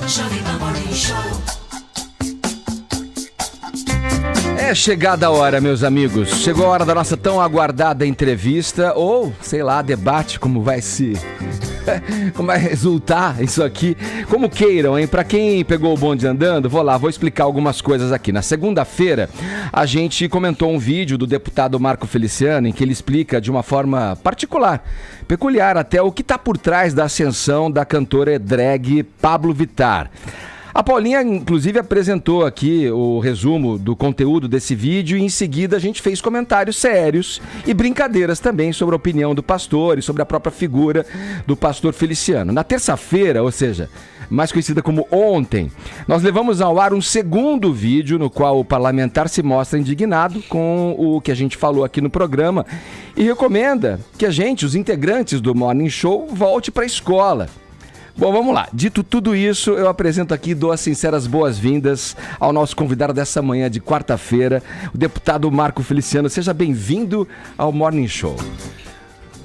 Jovem Pan Morning Show. É chegada a hora, meus amigos. Chegou a hora da nossa tão aguardada entrevista, ou, sei lá, debate, como vai resultar isso aqui. Como queiram, hein? Pra quem pegou o bonde andando, vou explicar algumas coisas aqui. Na segunda-feira, a gente comentou um vídeo do deputado Marco Feliciano, em que ele explica de uma forma peculiar até, o que tá por trás da ascensão da cantora drag Pabllo Vittar. A Paulinha, inclusive, apresentou aqui o resumo do conteúdo desse vídeo e em seguida a gente fez comentários sérios e brincadeiras também sobre a opinião do pastor e sobre a própria figura do pastor Feliciano. Na terça-feira, ou seja, mais conhecida como ontem, nós levamos ao ar um segundo vídeo no qual o parlamentar se mostra indignado com o que a gente falou aqui no programa e recomenda que os integrantes do Morning Show, volte para a escola. Bom, vamos lá. Dito tudo isso, eu apresento aqui e dou as sinceras boas-vindas ao nosso convidado dessa manhã de quarta-feira, o deputado Marco Feliciano. Seja bem-vindo ao Morning Show.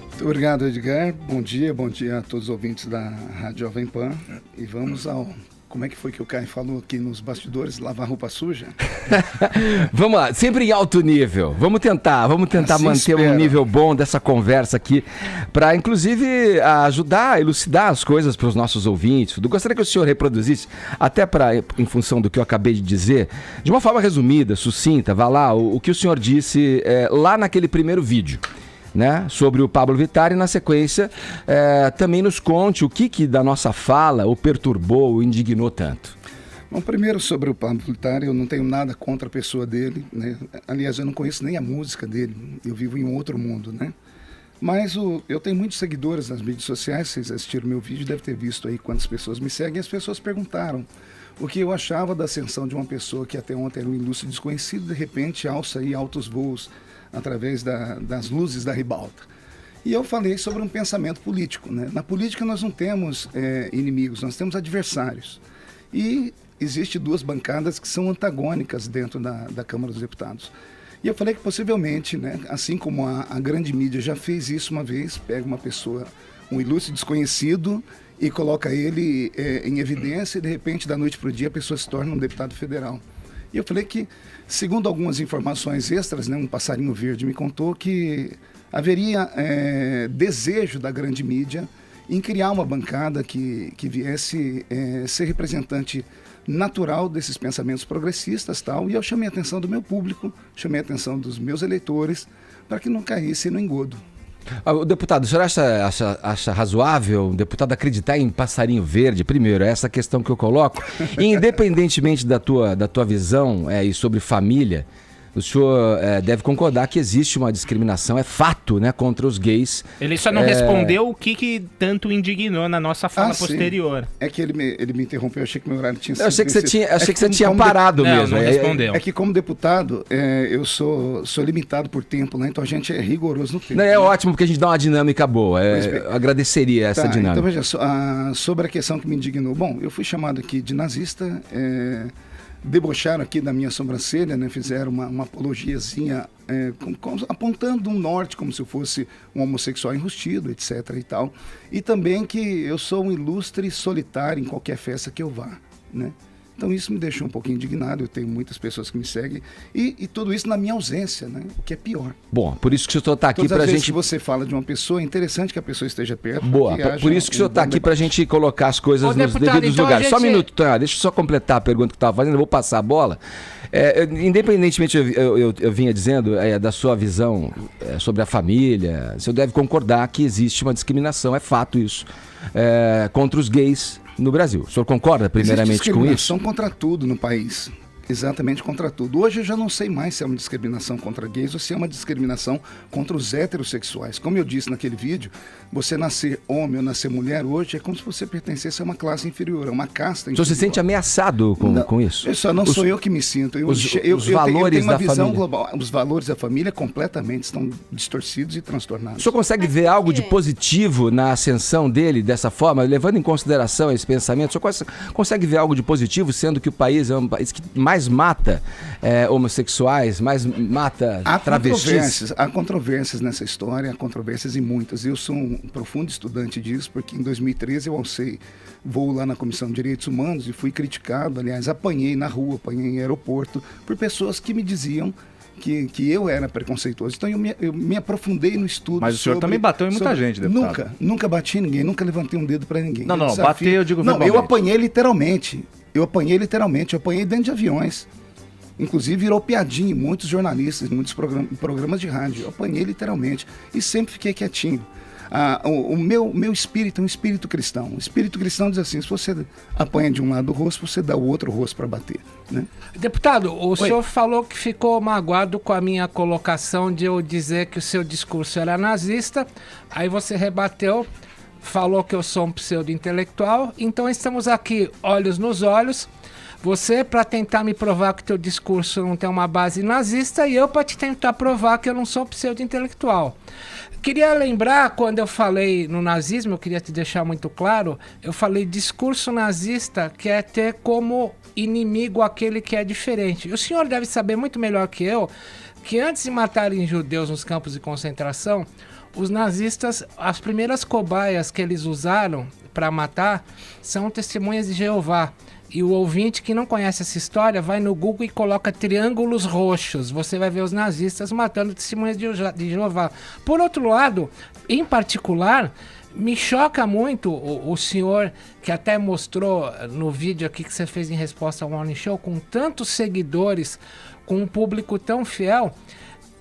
Muito obrigado, Edgar. Bom dia a todos os ouvintes da Rádio Jovem Pan. E vamos ao... Como é que foi que o Caio falou aqui nos bastidores? Lavar roupa suja? Vamos lá, sempre em alto nível. Vamos tentar assim manter um nível bom dessa conversa aqui, para inclusive ajudar a elucidar as coisas para os nossos ouvintes. Eu gostaria que o senhor reproduzisse, até em função do que eu acabei de dizer, de uma forma resumida, sucinta, vá lá, o que o senhor disse lá naquele primeiro vídeo, né, sobre o Pabllo Vittar, e na sequência também nos conte o que da nossa fala o perturbou, o indignou tanto. Bom, primeiro sobre o Pabllo Vittar, eu não tenho nada contra a pessoa dele, né? Aliás, eu não conheço nem a música dele, eu vivo em um outro mundo, né? Mas eu tenho muitos seguidores nas mídias sociais, vocês assistiram meu vídeo, deve ter visto aí quantas pessoas me seguem, e as pessoas perguntaram o que eu achava da ascensão de uma pessoa que até ontem era um ilustre desconhecido, de repente alça aí altos voos através das luzes da ribalta. E eu falei sobre um pensamento político, né? Na política nós não temos inimigos, nós temos adversários. E existem duas bancadas que são antagônicas dentro da Câmara dos Deputados. E eu falei que possivelmente, né, assim como a grande mídia já fez isso uma vez, pega uma pessoa, um ilustre desconhecido, e coloca ele em evidência, e de repente, da noite para o dia, a pessoa se torna um deputado federal. E eu falei que, segundo algumas informações extras, né, um passarinho verde me contou que haveria desejo da grande mídia em criar uma bancada que viesse ser representante natural desses pensamentos progressistas, tal. E eu chamei a atenção do meu público, chamei a atenção dos meus eleitores, para que não caísse no engodo. Deputado, o senhor acha razoável o deputado acreditar em passarinho verde? Primeiro, é essa questão que eu coloco. E independentemente da tua visão e sobre família, o senhor deve concordar que existe uma discriminação, é fato, né, contra os gays. Ele só não respondeu o que tanto indignou na nossa fala posterior. Sim. É que ele me interrompeu, eu achei que meu horário tinha sido... Eu achei que você tinha parado mesmo. Não respondeu. É que como deputado, eu sou limitado por tempo, né? Então a gente é rigoroso no tempo. Não, é ótimo, porque a gente dá uma dinâmica boa. Eu agradeceria essa dinâmica. Então veja, sobre a questão que me indignou. Bom, eu fui chamado aqui de nazista, debocharam aqui da minha sobrancelha, né? Fizeram uma apologiazinha apontando um norte como se eu fosse um homossexual enrustido, etc. e tal. E também que eu sou um ilustre solitário em qualquer festa que eu vá, né? Então isso me deixou um pouquinho indignado, eu tenho muitas pessoas que me seguem, e tudo isso na minha ausência, né? O que é pior. Bom, por isso que o senhor está aqui para a gente... que você fala de uma pessoa, é interessante que a pessoa esteja perto. Boa, por isso que o senhor está aqui para a gente colocar as coisas nos devidos lugares. Só um minuto, Tonha, deixa eu só completar a pergunta que eu estava fazendo, eu vou passar a bola. Independentemente, eu vinha dizendo da sua visão sobre a família, o senhor deve concordar que existe uma discriminação, é fato isso, contra os gays no Brasil. O senhor concorda primeiramente com isso? Discriminação contra tudo no país. Exatamente, contra tudo. Hoje eu já não sei mais se é uma discriminação contra gays ou se é uma discriminação contra os heterossexuais. Como eu disse naquele vídeo, você nascer homem ou nascer mulher hoje é como se você pertencesse a uma classe inferior, a uma casta inferior. O senhor se sente ameaçado com isso? Sou eu que me sinto. Os valores tenho uma da visão família global. Os valores da família completamente estão distorcidos e transtornados. O senhor consegue ver algo de positivo na ascensão dele dessa forma, levando em consideração esse pensamento? O senhor consegue ver algo de positivo, sendo que o país é um país que mais mais mata homossexuais, mais mata travestis? Há controvérsias nessa história, há controvérsias e muitas. Eu sou um profundo estudante disso, porque em 2013 eu alcei voo lá na Comissão de Direitos Humanos e fui criticado, aliás, apanhei na rua, apanhei em aeroporto, por pessoas que me diziam que eu era preconceituoso. Então eu me aprofundei no estudo. Mas o senhor também bateu em muita gente, deputado. Nunca bati em ninguém, nunca levantei um dedo para ninguém. Não, bater eu digo verbalmente. Não, eu apanhei literalmente. Eu apanhei dentro de aviões. Inclusive virou piadinha em muitos jornalistas, em muitos programas de rádio. Eu apanhei literalmente e sempre fiquei quietinho. O meu espírito é um espírito cristão. O espírito cristão diz assim: se você apanha de um lado do rosto, você dá o outro rosto para bater, né? Deputado, o senhor falou que ficou magoado com a minha colocação de eu dizer que o seu discurso era nazista. Aí você rebateu, falou que eu sou um pseudo-intelectual. Então estamos aqui, olhos nos olhos. Você para tentar me provar que o teu discurso não tem uma base nazista e eu para te tentar provar que eu não sou pseudo-intelectual. Queria lembrar, quando eu falei no nazismo, eu queria te deixar muito claro, eu falei discurso nazista quer ter como inimigo aquele que é diferente. E o senhor deve saber muito melhor que eu, que antes de matarem judeus nos campos de concentração, os nazistas, as primeiras cobaias que eles usaram para matar são testemunhas de Jeová. E o ouvinte que não conhece essa história vai no Google e coloca triângulos roxos. Você vai ver os nazistas matando testemunhas de Jeová. Por outro lado, em particular, me choca muito o senhor, que até mostrou no vídeo aqui que você fez em resposta ao Morning Show, com tantos seguidores, com um público tão fiel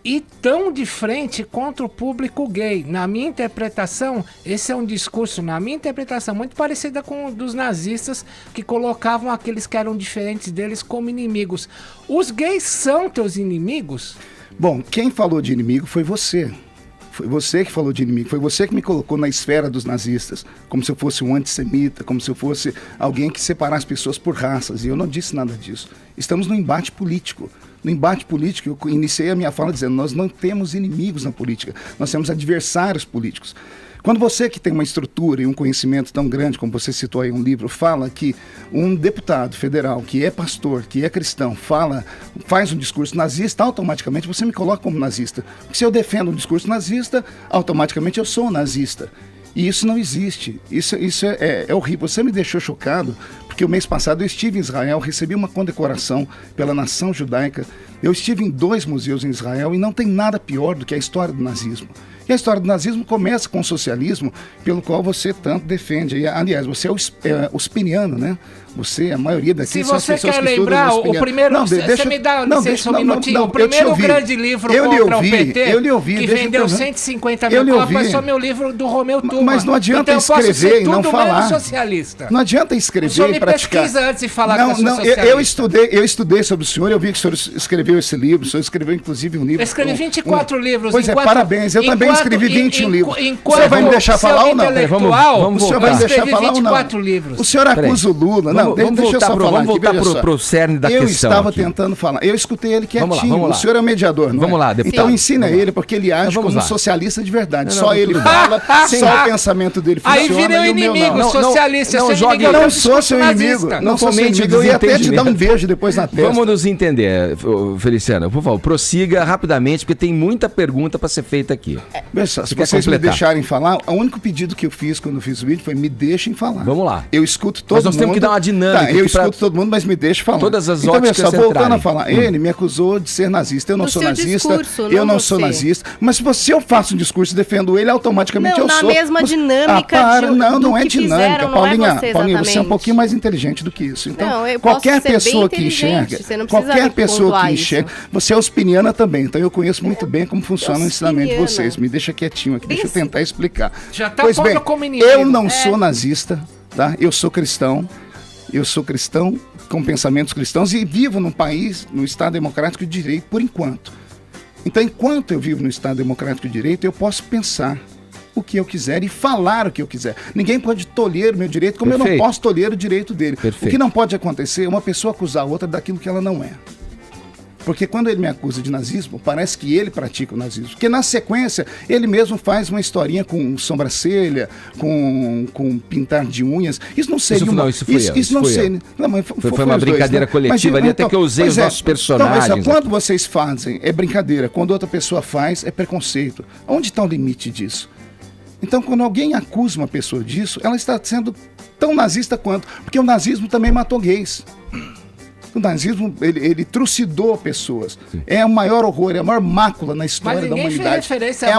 e tão de frente contra o público gay. Na minha interpretação, esse é um discurso, na minha interpretação, muito parecida com o dos nazistas, que colocavam aqueles que eram diferentes deles como inimigos. Os gays são teus inimigos? Bom, quem falou de inimigo foi você. Foi você que falou de inimigo, foi você que me colocou na esfera dos nazistas, como se eu fosse um antissemita, como se eu fosse alguém que separasse pessoas por raças, e eu não disse nada disso. Estamos no embate político. No embate político, eu iniciei a minha fala dizendo: nós não temos inimigos na política, nós temos adversários políticos. Quando você, que tem uma estrutura e um conhecimento tão grande, como você citou aí um livro, fala que um deputado federal que é pastor, que é cristão, faz um discurso nazista, automaticamente você me coloca como nazista. Porque se eu defendo um discurso nazista, automaticamente eu sou um nazista. E isso não existe. Isso é horrível. Você me deixou chocado, porque o mês passado eu estive em Israel, recebi uma condecoração pela nação judaica. Eu estive em 2 museus em Israel e não tem nada pior do que a história do nazismo. E a história do nazismo começa com o socialismo, pelo qual você tanto defende. E, aliás, você é uspiniano, né? Você, a maioria daqui se são as você pessoas quer que lembrar, estudam o primeiro, você me dá licença um minutinho, o primeiro grande livro contra o PT, que vendeu 150 mil cópias, foi meu livro do Romeu Tuma. Mas não adianta então, escrever e não falar. Socialista. Não adianta escrever e praticar. Pesquisa antes de falar que eu sou socialista. Eu estudei sobre o senhor, eu vi que o senhor escreveu esse livro, o senhor escreveu inclusive um livro. Eu escrevi 24 livros. Pois parabéns, eu também escrevi 21 livros. Você vai me deixar falar ou não? Vamos o senhor vai me deixar falar ou não? Livros. O senhor acusa o Lula. Não, deixa eu só falar. Vamos voltar pro cerne da questão. Eu estava aqui tentando falar. Eu escutei ele quietinho. Vamos lá. O senhor é o mediador, não Vamos é? lá, deputado. Então ensina ele, porque ele age como um socialista de verdade. Não, só ele fala, só o pensamento dele funciona. Aí vira o inimigo, socialista. Eu não sou seu inimigo. Não sou seu inimigo. Eu ia até te dar um beijo depois na testa. Vamos nos entender, Feliciano. Por favor, prossiga rapidamente, porque tem muita pergunta para ser feita aqui. Veja, se vocês me deixarem falar, o único pedido que eu fiz quando eu fiz o vídeo foi: me deixem falar. Vamos lá. Eu escuto todo mundo. Mas nós temos que dar uma dinâmica. Eu escuto todo mundo, mas me deixe falar. Todas as então, óticas pessoal, voltando a falar, ele me acusou de ser nazista. Eu não sou nazista. Eu não sou nazista. Mas se eu faço um discurso e defendo ele, automaticamente eu sou. Na mesma dinâmica não é dinâmica. Paulinha, você é um exatamente. pouquinho mais inteligente do que isso. Então, não, qualquer pessoa que enxerga, você é uspiniana também. Então eu conheço muito bem como funciona o ensinamento de vocês. Me deixa quietinho aqui, deixa eu tentar explicar. Já tá pois bem, como inimigo. eu não sou nazista, tá? Eu sou cristão com pensamentos cristãos e vivo num país, no Estado Democrático de Direito, por enquanto. Então, enquanto eu vivo no Estado Democrático de Direito, eu posso pensar o que eu quiser e falar o que eu quiser. Ninguém pode tolher o meu direito, como eu não posso tolher o direito dele. O que não pode acontecer é uma pessoa acusar a outra daquilo que ela não é. Porque quando ele me acusa de nazismo, parece que ele pratica o nazismo. Porque na sequência, ele mesmo faz uma historinha com sobrancelha, com pintar de unhas. Isso não seria Isso não sei. Não, mas foi uma brincadeira coletiva ali, até que eu usei os nossos personagens. Então, quando vocês fazem, é brincadeira. Quando outra pessoa faz, é preconceito. Onde está o limite disso? Então, quando alguém acusa uma pessoa disso, ela está sendo tão nazista quanto. Porque o nazismo também matou gays. O nazismo, ele trucidou pessoas. Sim. É o maior horror, é a maior mácula na história da humanidade. É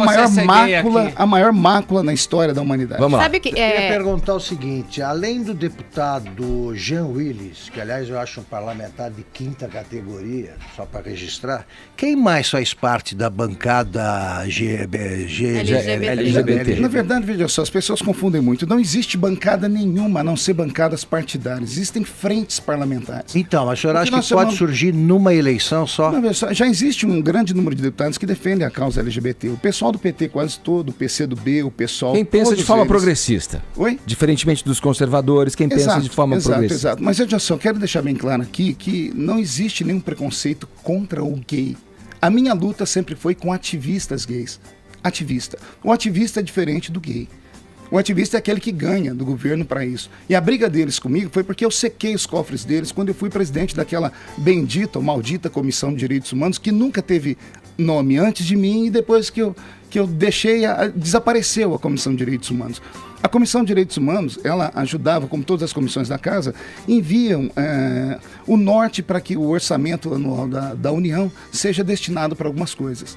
a maior mácula na história da humanidade. Vamos lá. Eu queria perguntar o seguinte, além do deputado Jean Willis, que aliás eu acho um parlamentar de 5ª categoria, só para registrar, quem mais faz parte da bancada LGBT? Na verdade, veja só, as pessoas confundem muito. Não existe bancada nenhuma, a não ser bancadas partidárias. Existem frentes parlamentares. Então, mas o senhor acha que pode surgir numa eleição só? Não, já existe um grande número de deputados que defendem a causa LGBT. O pessoal do PT quase todo, o PCdoB, o PSOL... Quem pensa de forma progressista. Oi? Diferentemente dos conservadores, quem pensa de forma progressista. Exato. Mas eu só quero deixar bem claro aqui que não existe nenhum preconceito contra o gay. A minha luta sempre foi com ativistas gays. Ativista. O ativista é diferente do gay. O ativista é aquele que ganha do governo para isso. E a briga deles comigo foi porque eu sequei os cofres deles quando eu fui presidente daquela bendita ou maldita Comissão de Direitos Humanos, que nunca teve nome antes de mim e depois que eu deixei, desapareceu a Comissão de Direitos Humanos. A Comissão de Direitos Humanos, ela ajudava, como todas as comissões da Casa, enviam o norte para que o orçamento anual da União seja destinado para algumas coisas.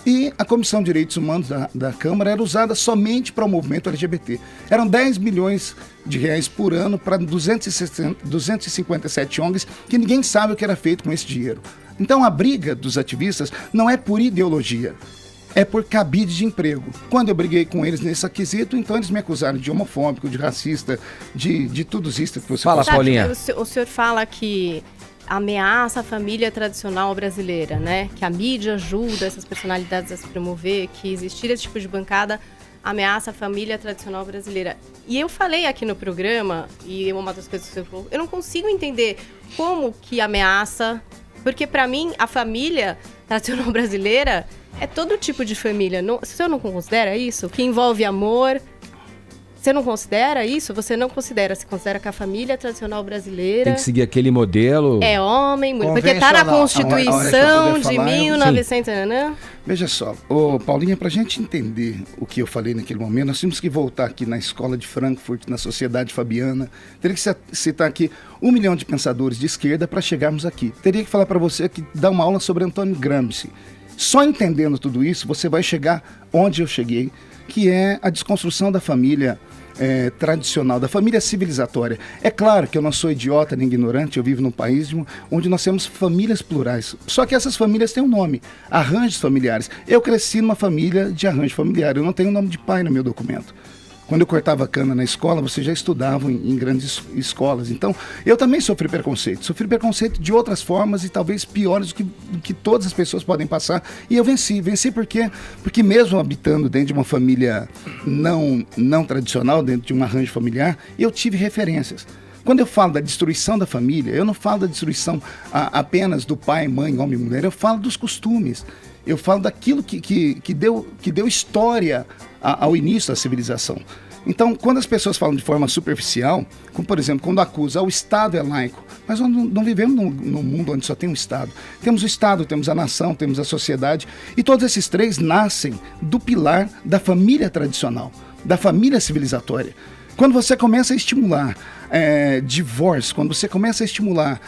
E a Comissão de Direitos Humanos da Câmara era usada somente para o movimento LGBT. Eram 10 milhões de reais por ano para 257 ONGs, que ninguém sabe o que era feito com esse dinheiro. Então a briga dos ativistas não é por ideologia, é por cabide de emprego. Quando eu briguei com eles nesse quesito, então eles me acusaram de homofóbico, de racista, de tudo isso que você fala. Paulinha. O senhor fala que ameaça a família tradicional brasileira, né? Que a mídia ajuda essas personalidades a se promover, que existir esse tipo de bancada ameaça a família tradicional brasileira. E eu falei aqui no programa, e uma das coisas que você falou, eu não consigo entender como que ameaça, porque para mim a família tradicional brasileira é todo tipo de família. Não, o senhor não considera isso? Que envolve amor... Você não considera isso? Você não considera? Você considera que a família tradicional brasileira... Tem que seguir aquele modelo... É homem, mulher... Porque está na Constituição de 1900... Veja só, Paulinha, para a gente entender o que eu falei naquele momento, nós temos que voltar aqui na Escola de Frankfurt, na Sociedade Fabiana. Teria que citar aqui 1 milhão de pensadores de esquerda para chegarmos aqui. Teria que falar para você que dar uma aula sobre Antônio Gramsci. Só entendendo tudo isso, você vai chegar onde eu cheguei, que é a desconstrução da família tradicional, da família civilizatória. É claro que eu não sou idiota nem ignorante, eu vivo num país onde nós temos famílias plurais. Só que essas famílias têm um nome, arranjos familiares. Eu cresci numa família de arranjo familiar, eu não tenho nome de pai no meu documento. Quando eu cortava cana na escola, vocês já estudavam em grandes escolas. Então, eu também sofri preconceito. Sofri preconceito de outras formas e talvez piores do que todas as pessoas podem passar. E eu venci. Venci porque mesmo habitando dentro de uma família não tradicional, dentro de um arranjo familiar, eu tive referências. Quando eu falo da destruição da família, eu não falo da destruição apenas do pai, mãe, homem e mulher. Eu falo dos costumes. Eu falo daquilo que deu história ao início da civilização. Então, quando as pessoas falam de forma superficial, como por exemplo, quando acusa o Estado é laico, mas nós não vivemos num mundo onde só tem um Estado. Temos o Estado, temos a nação, temos a sociedade, e todos esses três nascem do pilar da família tradicional, da família civilizatória. Quando você começa a estimular divórcio, quando você começa a estimular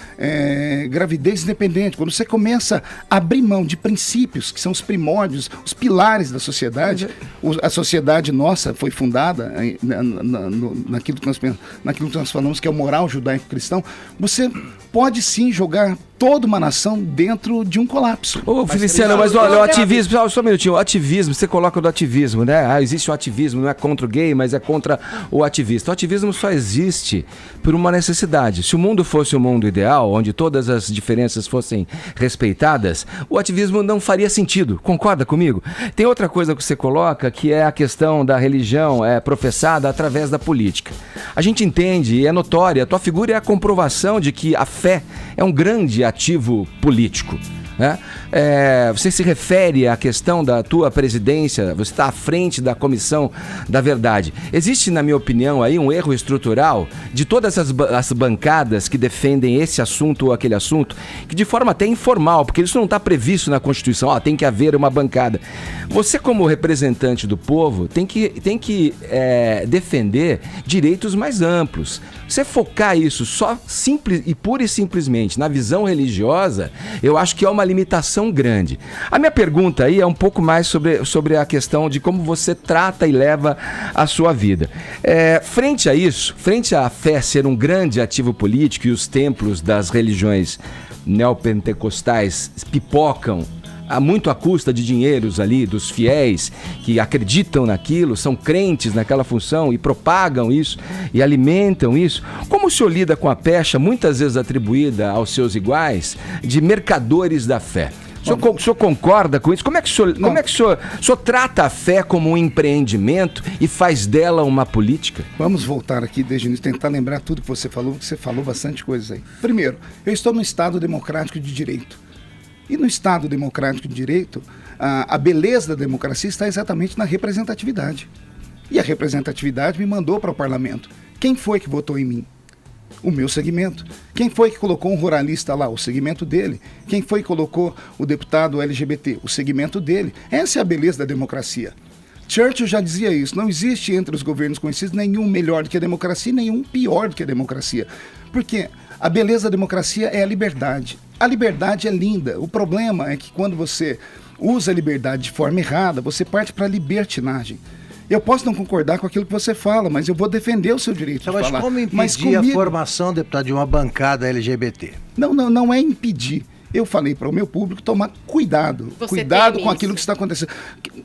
gravidez independente, quando você começa a abrir mão de princípios, que são os primórdios, os pilares da sociedade, a sociedade nossa foi fundada naquilo que nós falamos que é o moral judaico-cristão, você pode sim jogar toda uma nação dentro de um colapso. Ô, Feliciano, mas olha, o ativismo, só um minutinho, o ativismo, você coloca do ativismo, né? Existe o ativismo, não é contra o gay, mas é contra o ativista. O ativismo só existe por uma necessidade. Se o mundo fosse o mundo ideal, onde todas as diferenças fossem respeitadas, o ativismo não faria sentido. Concorda comigo? Tem outra coisa que você coloca, que é a questão da religião professada através da política. A gente entende e é notória, a tua figura é a comprovação de que a fé é um grande ativo político. né? Você se refere à questão da tua presidência, você está à frente da Comissão da Verdade. Existe, na minha opinião, aí um erro estrutural de todas as bancadas que defendem esse assunto ou aquele assunto, que de forma até informal, porque isso não está previsto na Constituição, tem que haver uma bancada. Você, como representante do povo, tem que defender direitos mais amplos. Você focar isso só simples e pura e simplesmente na visão religiosa, eu acho que é uma limitação grande. A minha pergunta aí é um pouco mais sobre a questão de como você trata e leva a sua vida. Frente a isso, frente à fé ser um grande ativo político e os templos das religiões neopentecostais pipocam muito à custa de dinheiros ali dos fiéis que acreditam naquilo, são crentes naquela função e propagam isso e alimentam isso. Como o senhor lida com a pecha, muitas vezes atribuída aos seus iguais, de mercadores da fé? O senhor concorda com isso? Como é que o senhor trata a fé como um empreendimento e faz dela uma política? Vamos voltar aqui desde o início, tentar lembrar tudo que você falou, porque você falou bastante coisa aí. Primeiro, eu estou no Estado democrático de direito. E no Estado democrático de direito, a beleza da democracia está exatamente na representatividade. E a representatividade me mandou para o parlamento. Quem foi que votou em mim? O meu segmento. Quem foi que colocou um ruralista lá? O segmento dele. Quem foi que colocou o deputado LGBT? O segmento dele. Essa é a beleza da democracia. Churchill já dizia isso. Não existe entre os governos conhecidos nenhum melhor do que a democracia e nenhum pior do que a democracia. Porque a beleza da democracia é a liberdade. A liberdade é linda. O problema é que quando você usa a liberdade de forma errada, você parte para a libertinagem. Eu posso não concordar com aquilo que você fala, mas eu vou defender o seu direito de falar. Mas como impedir a formação, deputado, de uma bancada LGBT? Não é impedir. Eu falei para o meu público tomar cuidado. Cuidado com aquilo que está acontecendo.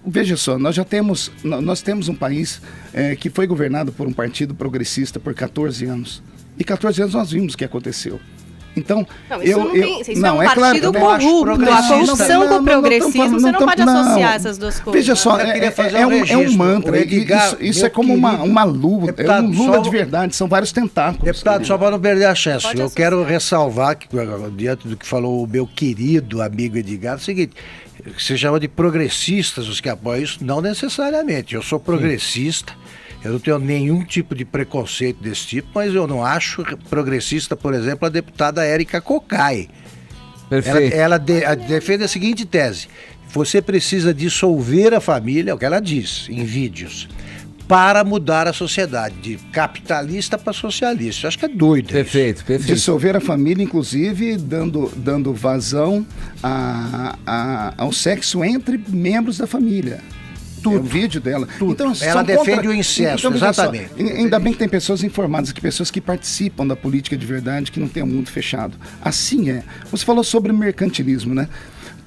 Veja só, nós temos um país que foi governado por um partido progressista por 14 anos. E 14 anos nós vimos o que aconteceu. Então, isso é um partido corrupto. A corrupção com o progressismo, você não pode associar essas duas coisas. Veja só, é um mantra. Isso é como uma lua, é um lula de verdade, são vários tentáculos. Deputado, só para não perder a chance, eu quero ressalvar, que diante do que falou o meu querido amigo Edgar, é o seguinte, você chama de progressistas os que apoiam isso? Não necessariamente, eu sou progressista. Eu não tenho nenhum tipo de preconceito desse tipo, mas eu não acho progressista, por exemplo, a deputada Érica Cocai. Perfeito. Ela defende a seguinte tese: você precisa dissolver a família, é o que ela diz em vídeos, para mudar a sociedade, de capitalista para socialista. Eu acho que é doido. Perfeito. Dissolver a família, inclusive, dando vazão ao sexo entre membros da família. Tudo. É o vídeo dela. Tudo. Então, ela defende o incesto, exatamente. Ainda bem que tem pessoas informadas, que pessoas que participam da política de verdade, que não tem um mundo fechado. Assim é. Você falou sobre mercantilismo, né?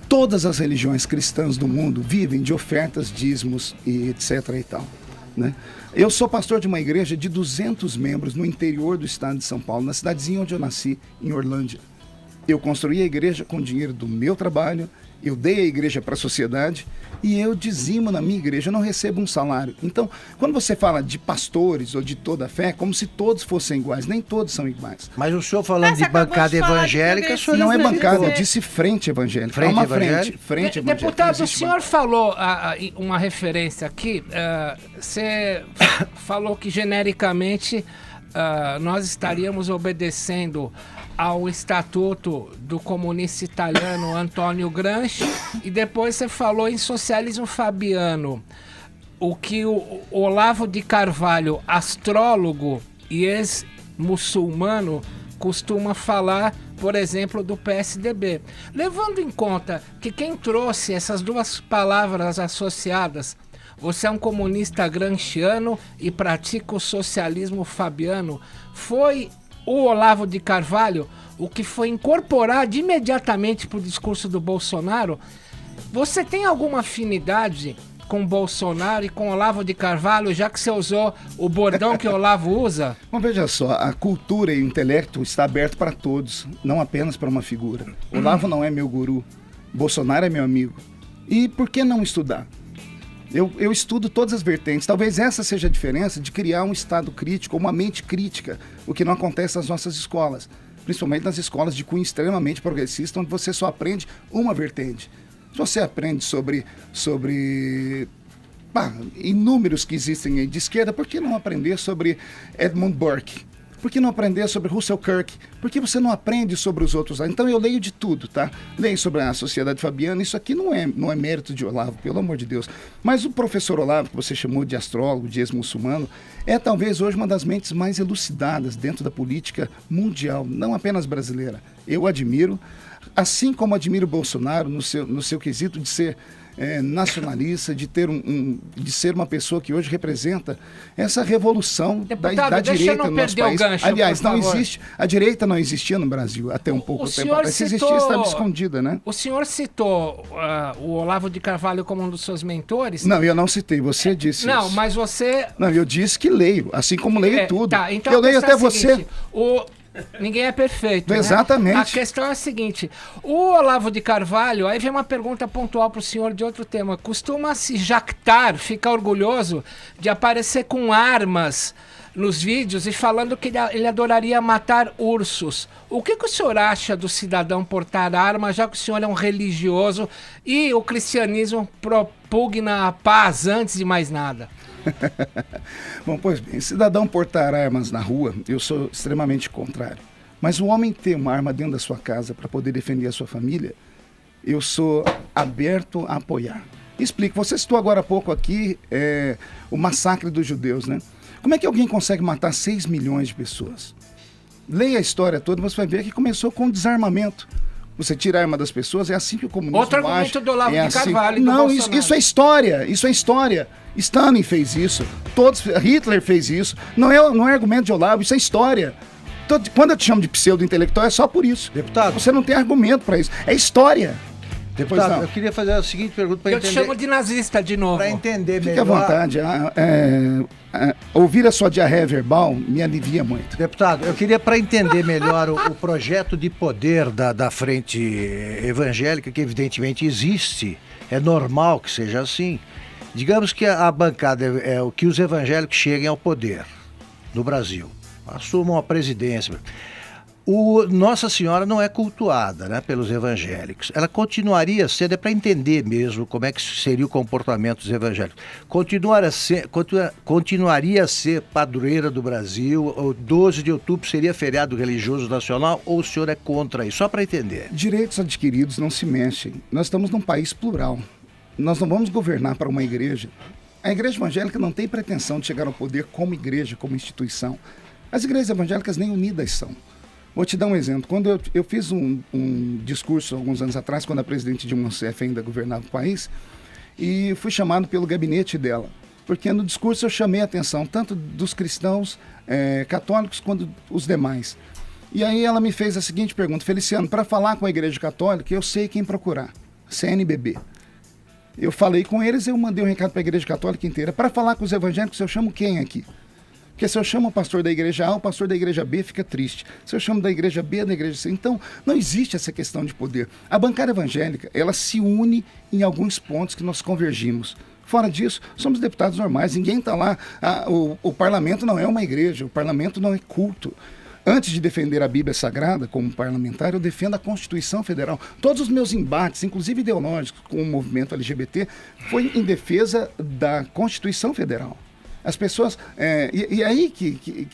Todas as religiões cristãs do mundo vivem de ofertas, dízimos e etc. e tal, né? Eu sou pastor de uma igreja de 200 membros no interior do estado de São Paulo, na cidadezinha onde eu nasci, em Orlândia. Eu construí a igreja com dinheiro do meu trabalho, eu dei a igreja para a sociedade e eu dizimo na minha igreja, eu não recebo um salário. Então, quando você fala de pastores ou de toda a fé, é como se todos fossem iguais, nem todos são iguais. Mas o senhor falando de bancada evangélica, o senhor não é bancada, eu disse frente evangélica. Frente evangélica. Frente evangélica. Deputado, o senhor falou uma referência aqui, você falou que genericamente nós estaríamos obedecendo ao estatuto do comunista italiano Antonio Gramsci, e depois você falou em socialismo fabiano, o que o Olavo de Carvalho, astrólogo e ex-muçulmano, costuma falar, por exemplo, do PSDB. Levando em conta que quem trouxe essas duas palavras associadas, você é um comunista gramsciano e pratica o socialismo fabiano, foi o Olavo de Carvalho, o que foi incorporado imediatamente para o discurso do Bolsonaro. Você tem alguma afinidade com Bolsonaro e com Olavo de Carvalho, já que você usou o bordão que o Olavo usa? Bom, veja só, a cultura e o intelecto está aberto para todos, não apenas para uma figura. Olavo não é meu guru, Bolsonaro é meu amigo. E por que não estudar? Eu estudo todas as vertentes. Talvez essa seja a diferença de criar um estado crítico, uma mente crítica, o que não acontece nas nossas escolas. principalmente nas escolas de cunho extremamente progressista, onde você só aprende uma vertente. Se você aprende sobre inúmeros que existem aí de esquerda, por que não aprender sobre Edmund Burke? Por que não aprender sobre Russell Kirk? Por que você não aprende sobre os outros lá? Então eu leio de tudo, tá? Leio sobre a Sociedade Fabiana, isso aqui não é mérito de Olavo, pelo amor de Deus. Mas o professor Olavo, que você chamou de astrólogo, de ex-muçulmano, é talvez hoje uma das mentes mais elucidadas dentro da política mundial, não apenas brasileira. Eu admiro, assim como admiro Bolsonaro no seu quesito de ser nacionalista, de ser uma pessoa que hoje representa essa revolução da direita no nosso país. Gancho, aliás, não existe, a direita não existia no Brasil até um pouco tempo atrás. Se existia, estava escondida, né? O senhor citou o Olavo de Carvalho como um dos seus mentores? Não, eu não citei, você disse não, isso. Mas você... Não, eu disse que leio, assim como leio tudo. Tá, então eu leio até é seguinte, você... Ninguém é perfeito. Exatamente. Né? A questão é a seguinte: o Olavo de Carvalho, aí vem uma pergunta pontual para o senhor de outro tema. Costuma se jactar, ficar orgulhoso de aparecer com armas nos vídeos e falando que ele adoraria matar ursos. O que o senhor acha do cidadão portar arma, já que o senhor é um religioso e o cristianismo propugna a paz antes de mais nada? Bom, pois bem, cidadão portar armas na rua, eu sou extremamente contrário. Mas o homem ter uma arma dentro da sua casa para poder defender a sua família, eu sou aberto a apoiar. Explico, você citou agora há pouco aqui o massacre dos judeus, né? Como é que alguém consegue matar 6 milhões de pessoas? Leia a história toda, você vai ver que começou com o desarmamento. Você tira a arma das pessoas, é assim que o comunismo age. Outro argumento do Olavo de Carvalho e do Não, Bolsonaro. isso é história. Stalin fez isso, Hitler fez isso. Não é argumento de Olavo, isso é história. Quando eu te chamo de pseudo-intelectual, é só por isso. Deputado. Você não tem argumento para isso. É história. Deputado, eu queria fazer a seguinte pergunta para entender... Eu te chamo de nazista de novo. Para entender Fique melhor... à vontade. Ouvir a sua diarreia verbal me alivia muito. Deputado, eu queria, para entender melhor o projeto de poder da frente evangélica, que evidentemente existe, é normal que seja assim. Digamos que a bancada é o que os evangélicos cheguem ao poder no Brasil, assumam a presidência. Nossa Senhora não é cultuada, né, pelos evangélicos. Ela continuaria sendo, é para entender mesmo como é que seria o comportamento dos evangélicos. Continuaria a ser padroeira do Brasil, o 12 de outubro seria feriado religioso nacional, ou o senhor é contra isso? Só para entender. Direitos adquiridos não se mexem. Nós estamos num país plural. Nós não vamos governar para uma igreja. A igreja evangélica não tem pretensão de chegar ao poder como igreja, como instituição. As igrejas evangélicas nem unidas são. Vou te dar um exemplo. Quando eu fiz um discurso alguns anos atrás, quando a presidente Dilma Rousseff ainda governava o país, e fui chamado pelo gabinete dela, porque no discurso eu chamei a atenção tanto dos cristãos católicos quanto os demais. E aí ela me fez a seguinte pergunta: Feliciano, para falar com a igreja católica, eu sei quem procurar, CNBB. Eu falei com eles, eu mandei um recado para a igreja católica inteira. Para falar com os evangélicos, eu chamo quem aqui? Porque se eu chamo o pastor da igreja A, o pastor da igreja B fica triste. Se eu chamo da igreja B, da igreja C. Então, não existe essa questão de poder. A bancada evangélica, ela se une em alguns pontos que nós convergimos. Fora disso, somos deputados normais. Ninguém está lá. O parlamento não é uma igreja. O parlamento não é culto. Antes de defender a Bíblia Sagrada como parlamentar, eu defendo a Constituição Federal. Todos os meus embates, inclusive ideológicos, com o movimento LGBT, foi em defesa da Constituição Federal. As pessoas... E aí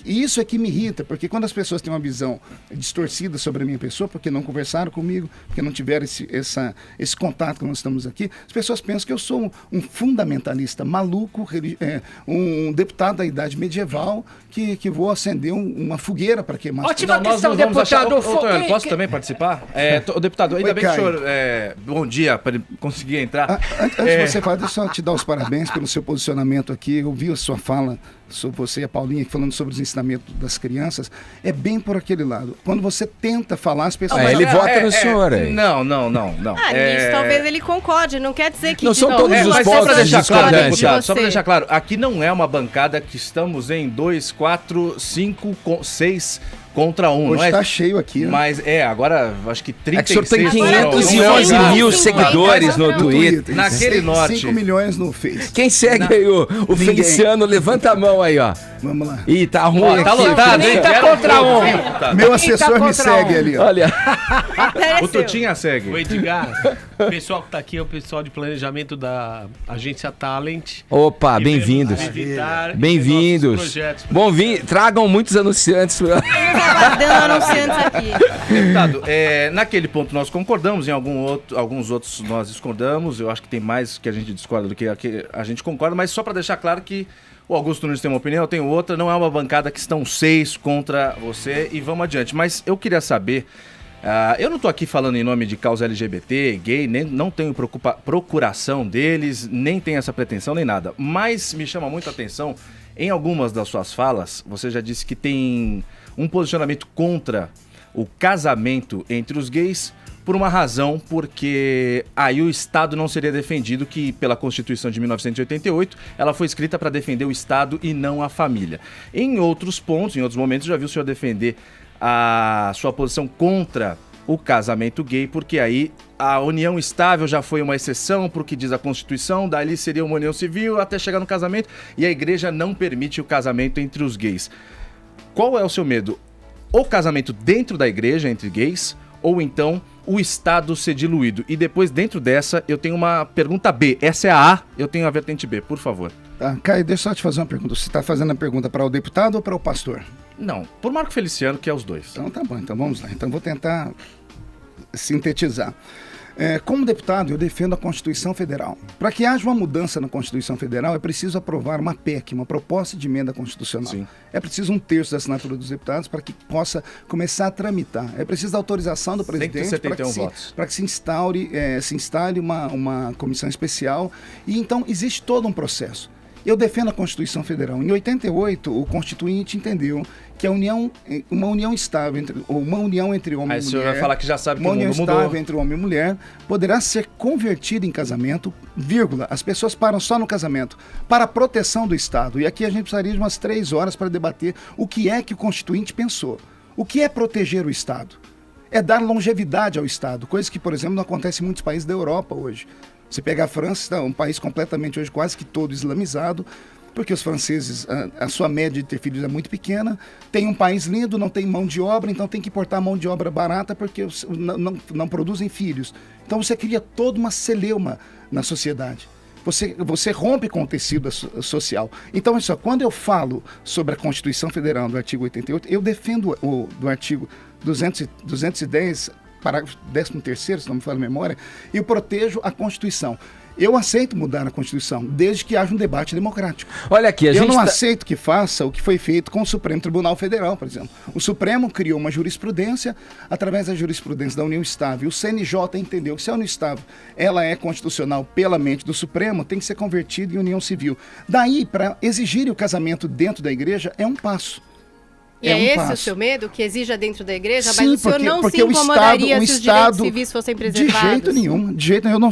isso é que me irrita, porque quando as pessoas têm uma visão distorcida sobre a minha pessoa, porque não conversaram comigo, porque não tiveram esse contato que nós estamos aqui, as pessoas pensam que eu sou um fundamentalista maluco, um deputado da idade medieval, que vou acender uma fogueira para queimar. Ótima questão, deputado. Posso também participar? Deputado, ainda bem que o senhor... bom dia, para conseguir entrar. Antes de você falar, deixa eu te dar os parabéns pelo seu posicionamento aqui. Eu vi a sua fala sobre você e a Paulinha falando sobre os ensinamentos das crianças, é bem por aquele lado. Quando você tenta falar, as pessoas... ele vota no senhor aí. Não. Nisso talvez ele concorde, não quer dizer que... Não são todos os mas pontos só para deixar claro, aqui não é uma bancada que estamos em 2, 4, 5, 6 contra 1. Hoje está cheio aqui, né? Mas agora acho que 36... É que o senhor tem 511 mil seguidores no Twitter. Naquele norte. 5 milhões no Face. Quem segue aí o Feliciano, levanta a mão aí, ó. Vamos lá. Ih, tá ruim. Ó, tá aqui. lotado, hein? Quem tá Quero contra um? deputado. Meu assessor me segue ali, ó. Olha, O Tutinha segue. O Edgar, o pessoal que tá aqui é o pessoal de planejamento da agência Talent. opa, E bem-vindos. vemos visitar Bem-vindos. nossos projetos. Tragam muitos anunciantes. Estamos aguardando anunciantes aqui. Deputado, naquele ponto nós concordamos, em alguns outros nós discordamos. Eu acho que tem mais que a gente discorda do que a gente concorda, mas só para deixar claro que o Augusto Nunes tem uma opinião, eu tenho outra. Não é uma bancada que estão 6 contra você e vamos adiante. Mas eu queria saber, eu não estou aqui falando em nome de causa LGBT, gay, nem, não tenho procuração deles, nem tenho essa pretensão, nem nada. Mas me chama muito a atenção, em algumas das suas falas, você já disse que tem um posicionamento contra o casamento entre os gays, por uma razão, porque aí o Estado não seria defendido, que pela Constituição de 1988, ela foi escrita para defender o Estado e não a família. Em outros pontos, em outros momentos, já vi o senhor defender a sua posição contra o casamento gay, porque aí a união estável já foi uma exceção para o que diz a Constituição, dali seria uma união civil até chegar no casamento, e a igreja não permite o casamento entre os gays. Qual é o seu medo? O casamento dentro da igreja, entre gays, ou então o Estado ser diluído? E depois, dentro dessa, eu tenho uma pergunta B. Essa é a A, eu tenho a vertente B, por favor. Tá, Caio, deixa eu te fazer uma pergunta. Você está fazendo a pergunta para o deputado ou para o pastor? Não, por Marco Feliciano, que é os dois. Então tá bom, então vamos lá. Então vou tentar sintetizar. Como deputado, eu defendo a Constituição Federal. Para que haja uma mudança na Constituição Federal, é preciso aprovar uma PEC, uma proposta de emenda constitucional. Sim. É preciso 1/3 da assinatura dos deputados para que possa começar a tramitar. É preciso da autorização do presidente 171 votos. para que se instale uma comissão especial. E então existe todo um processo. Eu defendo a Constituição Federal. Em 88, o Constituinte entendeu que uma união estável entre homem Aí e mulher. o senhor vai falar que já sabe que Uma o união mundo estável mudou. entre homem e mulher poderá ser convertida em casamento, vírgula. As pessoas param só no casamento, para a proteção do Estado. E aqui a gente precisaria de umas 3 horas para debater o que é que o Constituinte pensou. O que é proteger o Estado? É dar longevidade ao Estado, coisa que, por exemplo, não acontece em muitos países da Europa hoje. Você pega a França, um país completamente hoje quase que todo islamizado, porque os franceses, a sua média de ter filhos é muito pequena, tem um país lindo, não tem mão de obra, então tem que importar mão de obra barata porque não produzem filhos. Então você cria toda uma celeuma na sociedade. Você rompe com o tecido social. Então, isso, quando eu falo sobre a Constituição Federal do artigo 88, eu defendo do artigo 210, parágrafo 13º, se não me falha a memória, e eu protejo a Constituição. Eu aceito mudar a Constituição, desde que haja um debate democrático. Olha aqui, Eu não aceito que faça o que foi feito com o Supremo Tribunal Federal, por exemplo. O Supremo criou uma jurisprudência, através da jurisprudência da União Estável. O CNJ entendeu que se a União Estável ela é constitucional pela mente do Supremo, tem que ser convertida em união civil. Daí, para exigir o casamento dentro da igreja, é um passo. E é esse passo. o seu medo? Que exija dentro da igreja? Sim, Mas o senhor não se o incomodaria se os direitos Estado, civis fossem preservados? De jeito nenhum.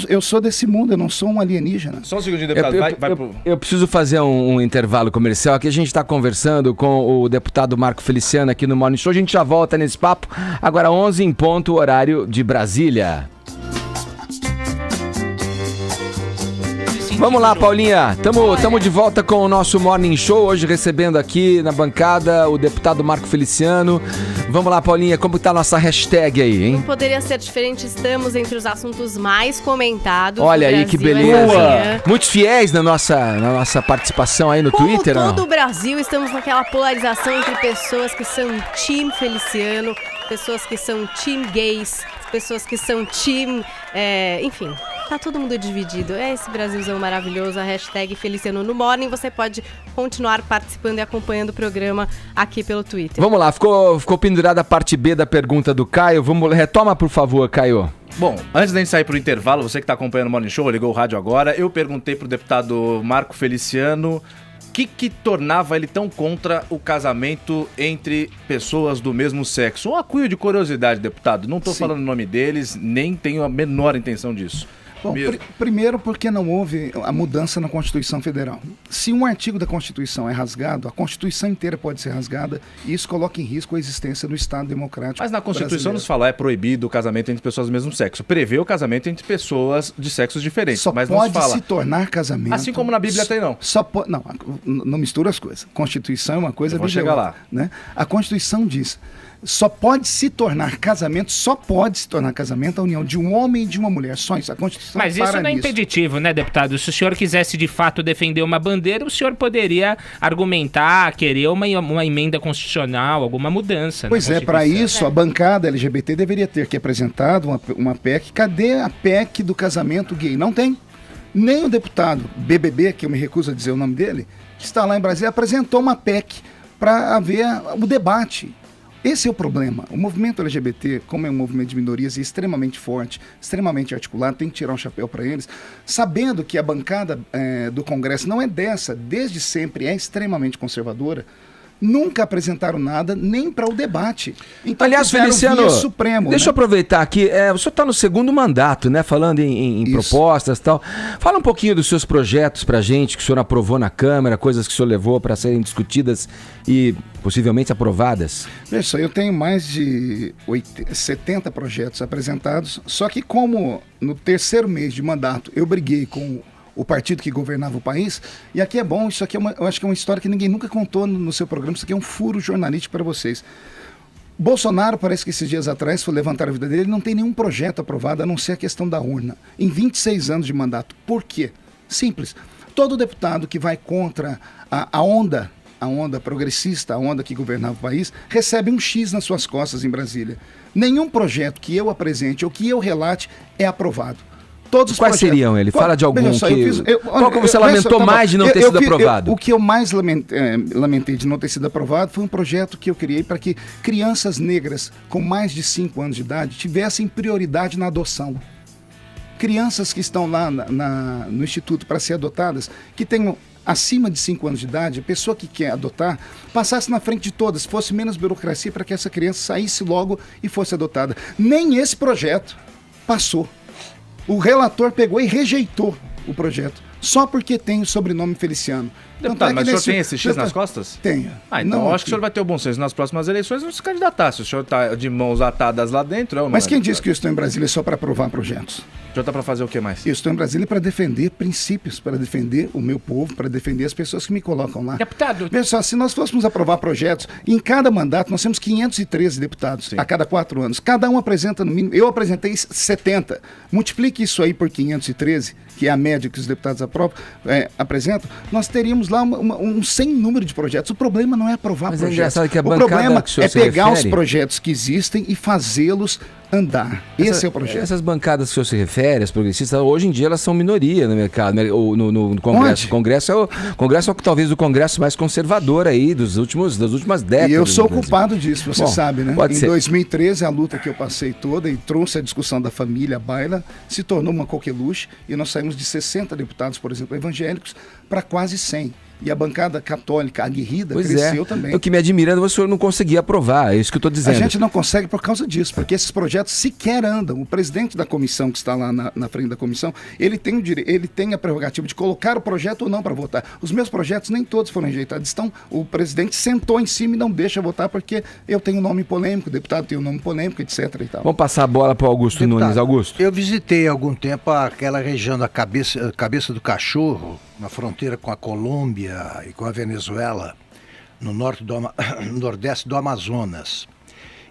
Eu sou desse mundo, eu não sou um alienígena. Só um segundinho, deputado. Vai pro... Eu preciso fazer um intervalo comercial. Aqui a gente está conversando com o deputado Marco Feliciano aqui no Morning Show. A gente já volta nesse papo. Agora 11 em ponto, horário de Brasília. Vamos lá, Paulinha. Tamo de volta com o nosso Morning Show. Hoje recebendo aqui na bancada o deputado Marco Feliciano. Vamos lá, Paulinha. Como tá a nossa hashtag aí, hein? Não poderia ser diferente. Estamos entre os assuntos mais comentados. Olha do aí, que Brasil beleza. essa manhã. Muitos fiéis na nossa participação aí no Como Twitter, não? todo o Brasil, estamos naquela polarização entre pessoas que são time Feliciano, pessoas que são time gays, pessoas que são time... enfim, tá todo mundo dividido. É esse Brasilzão maravilhoso, a hashtag Feliciano no Morning. Você pode continuar participando e acompanhando o programa aqui pelo Twitter. Vamos lá, ficou pendurada a parte B da pergunta do Caio. Retoma, por favor, Caio. Bom, antes da gente sair pro intervalo, você que está acompanhando o Morning Show, ligou o rádio agora, eu perguntei pro deputado Marco Feliciano o que tornava ele tão contra o casamento entre pessoas do mesmo sexo. Um acuio de curiosidade, deputado. Não estou falando o nome deles, nem tenho a menor intenção disso. Bom, mesmo. primeiro porque não houve a mudança na Constituição Federal. Se um artigo da Constituição é rasgado, a Constituição inteira pode ser rasgada e isso coloca em risco a existência do Estado democrático Mas na Constituição brasileiro. nos fala é proibido o casamento entre pessoas do mesmo sexo. Prevê o casamento entre pessoas de sexos diferentes. Só mas pode não se fala. se tornar casamento. Assim como na Bíblia tem, não. Não mistura as coisas. Constituição é uma coisa, Eu vou Bíblia é chegar outra, lá. né? A Constituição diz: só pode se tornar casamento a união de um homem e de uma mulher. Só isso. A Constituição Mas isso para não é nisso. impeditivo, né, deputado? Se o senhor quisesse de fato defender uma bandeira, o senhor poderia argumentar, querer uma emenda constitucional, alguma mudança. Pois é, para isso a bancada LGBT deveria ter que apresentado uma PEC. Cadê a PEC do casamento gay? Não tem. Nem o deputado BBB, que eu me recuso a dizer o nome dele, que está lá em Brasília, apresentou uma PEC para haver o debate. Esse é o problema. O movimento LGBT, como é um movimento de minorias e extremamente forte, extremamente articulado, tem que tirar um chapéu para eles, sabendo que a bancada do Congresso não é dessa, desde sempre é extremamente conservadora, nunca apresentaram nada nem para o debate. Então, Aliás, fizeram Feliciano, via Supremo, deixa eu aproveitar aqui. O senhor está no segundo mandato, né? Falando em Isso. propostas e tal. Fala um pouquinho dos seus projetos pra gente, que o senhor aprovou na Câmara, coisas que o senhor levou para serem discutidas e possivelmente aprovadas. Veja só, eu tenho mais de 70 projetos apresentados, só que como no terceiro mês de mandato eu briguei com o partido que governava o país, e aqui é bom, isso aqui eu acho que é uma história que ninguém nunca contou no seu programa, isso aqui é um furo jornalístico para vocês. Bolsonaro, parece que esses dias atrás, foi levantar a vida dele, ele não tem nenhum projeto aprovado, a não ser a questão da urna, em 26 anos de mandato. Por quê? Simples. Todo deputado que vai contra a onda progressista, a onda que governava o país, recebe um X nas suas costas em Brasília. Nenhum projeto que eu apresente ou que eu relate é aprovado. Todos os Quais projetos. seriam? Ele fala de algum Só, qual que você lamentou mais de não ter sido aprovado? O que eu mais lamentei de não ter sido aprovado foi um projeto que eu criei para que crianças negras com mais de 5 anos de idade tivessem prioridade na adoção. Crianças que estão lá no Instituto para ser adotadas, que tenham acima de 5 anos de idade, a pessoa que quer adotar, passasse na frente de todas, fosse menos burocracia para que essa criança saísse logo e fosse adotada. Nem esse projeto passou. O relator pegou e rejeitou o projeto, só porque tem o sobrenome Feliciano. Deputado, mas o senhor tem esse X nas costas? Tenho. Então Não acho que o senhor vai ter o bom senso nas próximas eleições não se candidatar. Se o senhor está de mãos atadas lá dentro... Mas quem disse que eu estou em Brasília só para aprovar projetos? O senhor está para fazer o que mais? Eu estou em Brasília para defender princípios, para defender o meu povo, para defender as pessoas que me colocam lá. Deputado... Veja só, se nós fôssemos aprovar projetos, em cada mandato nós temos 513 deputados, Sim. a cada 4 anos. Cada um apresenta no mínimo... Eu apresentei 70. Multiplique isso aí por 513, que é a média que os deputados apresentam, nós teríamos lá um sem número de projetos. O problema não é aprovar Mas projetos. é engraçado que a o bancada problema que o senhor é se pegar os refere- projetos que existem e fazê-los andar. Esse é o projeto. Essas bancadas que o senhor se refere, as progressistas, hoje em dia elas são minoria no mercado, ou no Congresso. Onde? O Congresso é talvez o Congresso mais conservador aí das últimas décadas. E eu sou no Brasil. culpado disso, você Bom, sabe, né? pode Em ser. 2013, a luta que eu passei toda e trouxe a discussão da família à baila se tornou uma coqueluche e nós saímos de 60 deputados, por exemplo, evangélicos, para quase 100. E a bancada católica aguerrida Pois cresceu é. também. O que me admira é que o senhor não conseguia aprovar, é isso que eu estou A dizendo. gente não consegue por causa disso, porque esses projetos sequer andam. O presidente da comissão, que está lá na frente da comissão, ele tem a prerrogativa de colocar o projeto ou não para votar. Os meus projetos nem todos foram rejeitados. O presidente sentou em cima e não deixa votar porque eu tenho um nome polêmico, o deputado tem um nome polêmico, etc. E tal. Vamos passar a bola para o Augusto Deputado, Nunes. Augusto. Eu visitei há algum tempo aquela região da cabeça do Cachorro, na fronteira com a Colômbia e com a Venezuela, no nordeste do Amazonas.